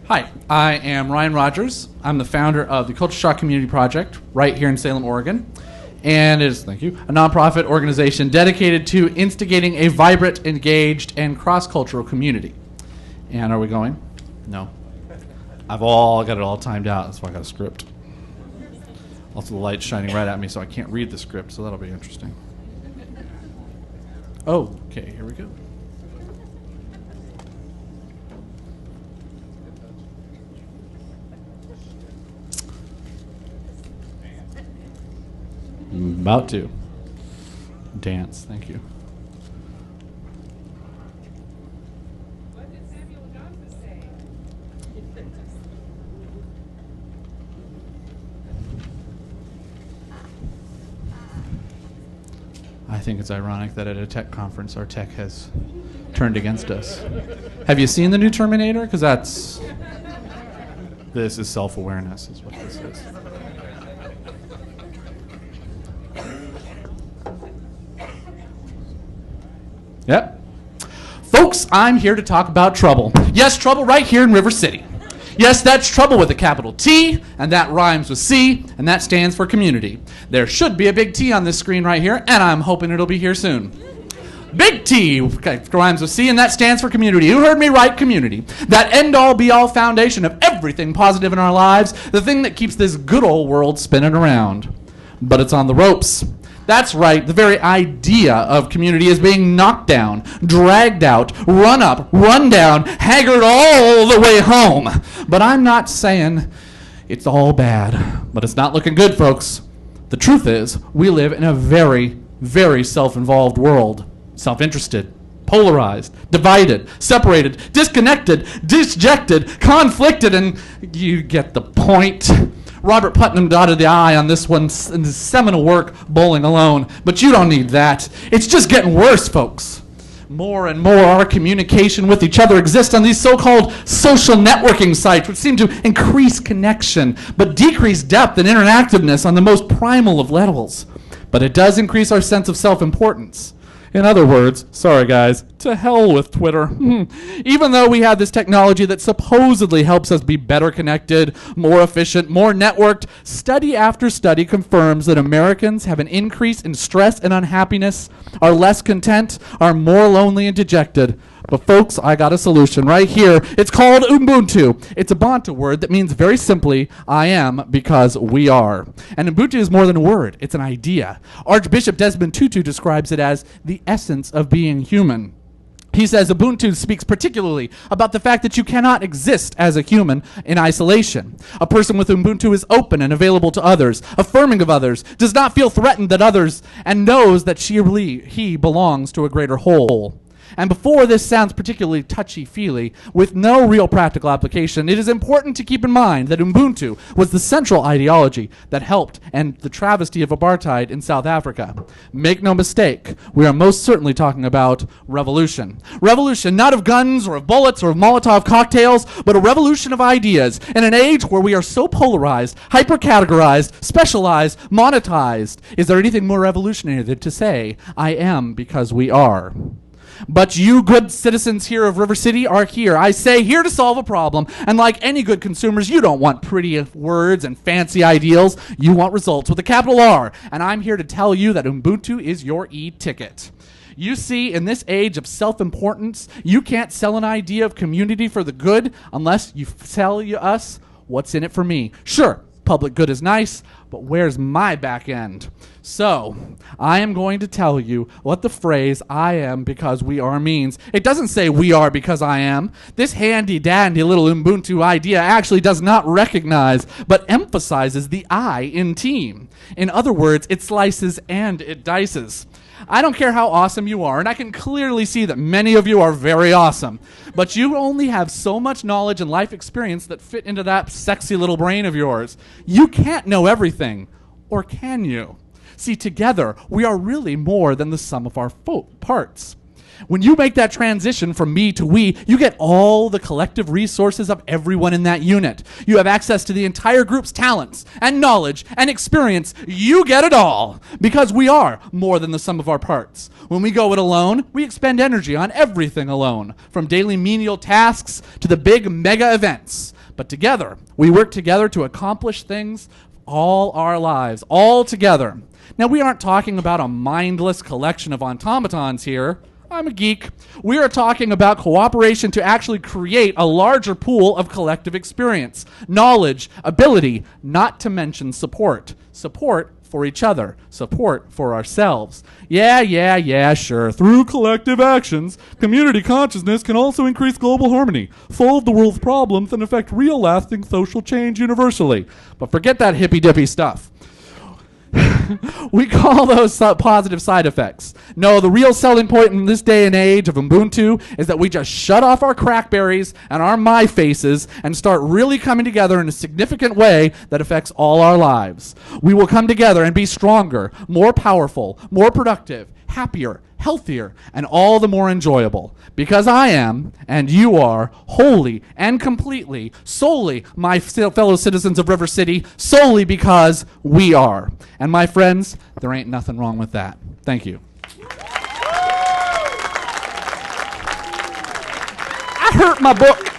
Hi, I am Ryan Rogers. I'm the founder of the Culture Shock Community Project right here in Salem, Oregon. And it is, thank you, a nonprofit organization dedicated to instigating a vibrant, engaged, and cross-cultural community. And are we going? No. I've got it all timed out. That's why I got a script. Also, the light's shining right at me, so I can't read the script, so that'll be interesting. Oh, okay, here we go. About to. Dance, thank you. What did Samuel Johnson say? I think it's ironic that at a tech conference our tech has turned against us. Have you seen the new Terminator? Because this is self-awareness is what this is. Yep. Folks, I'm here to talk about trouble. Yes, trouble right here in River City. Yes, that's trouble with a capital T, and that rhymes with C, and that stands for community. There should be a big T on this screen right here, and I'm hoping it'll be here soon. Big T rhymes with C, and that stands for community. You heard me right, community. That end-all, be-all foundation of everything positive in our lives, the thing that keeps this good old world spinning around. But it's on the ropes. That's right, the very idea of community is being knocked down, dragged out, run up, run down, haggard all the way home. But I'm not saying it's all bad, but it's not looking good, folks. The truth is, we live in a very, very self-involved world. Self-interested, polarized, divided, separated, disconnected, disjected, conflicted, and you get the point. Robert Putnam dotted the I on this one in his seminal work, Bowling Alone. But you don't need that. It's just getting worse, folks. More and more our communication with each other exists on these so-called social networking sites, which seem to increase connection, but decrease depth and interactiveness on the most primal of levels. But it does increase our sense of self-importance. In other words, sorry guys, to hell with Twitter. Even though we have this technology that supposedly helps us be better connected, more efficient, more networked, study after study confirms that Americans have an increase in stress and unhappiness, are less content, are more lonely and dejected. But folks, I got a solution right here. It's called Ubuntu. It's a Bantu word that means very simply, I am because we are. And Ubuntu is more than a word. It's an idea. Archbishop Desmond Tutu describes it as the essence of being human. He says Ubuntu speaks particularly about the fact that you cannot exist as a human in isolation. A person with Ubuntu is open and available to others, affirming of others, does not feel threatened that others, and knows that he belongs to a greater whole. And before this sounds particularly touchy-feely, with no real practical application, it is important to keep in mind that Ubuntu was the central ideology that helped end the travesty of apartheid in South Africa. Make no mistake, we are most certainly talking about revolution. Revolution not of guns or of bullets or of Molotov cocktails, but a revolution of ideas in an age where we are so polarized, hyper-categorized, specialized, monetized. Is there anything more revolutionary than to say, I am because we are? But you good citizens here of River City are here, I say, here to solve a problem. And like any good consumers, you don't want pretty words and fancy ideals. You want results with a capital R. And I'm here to tell you that Ubuntu is your e-ticket. You see, in this age of self-importance, you can't sell an idea of community for the good unless you tell us what's in it for me. Sure, public good is nice, but where's my back end? So, I am going to tell you what the phrase I am because we are means. It doesn't say we are because I am. This handy-dandy little Ubuntu idea actually does not recognize, but emphasizes the I in team. In other words, it slices and it dices. I don't care how awesome you are, and I can clearly see that many of you are very awesome, but you only have so much knowledge and life experience that fit into that sexy little brain of yours. You can't know everything, or can you? See, together, we are really more than the sum of our parts. When you make that transition from me to we, you get all the collective resources of everyone in that unit. You have access to the entire group's talents and knowledge and experience. You get it all because we are more than the sum of our parts. When we go it alone, we expend energy on everything alone, from daily menial tasks to the big mega events. But together, we work together to accomplish things all our lives, all together. Now, we aren't talking about a mindless collection of automatons here. I'm a geek. We are talking about cooperation to actually create a larger pool of collective experience, knowledge, ability, not to mention support. Support for each other, support for ourselves. Yeah, sure. Through collective actions, community consciousness can also increase global harmony, solve the world's problems, and affect real lasting social change universally. But forget that hippy-dippy stuff. We call those positive side effects. No, the real selling point in this day and age of Ubuntu is that we just shut off our crackberries and our my faces and start really coming together in a significant way that affects all our lives. We will come together and be stronger, more powerful, more productive, happier, healthier, and all the more enjoyable. Because I am, and you are, wholly and completely, solely, my fellow citizens of River City, solely because we are. And my friends, there ain't nothing wrong with that. Thank you. I hurt my book.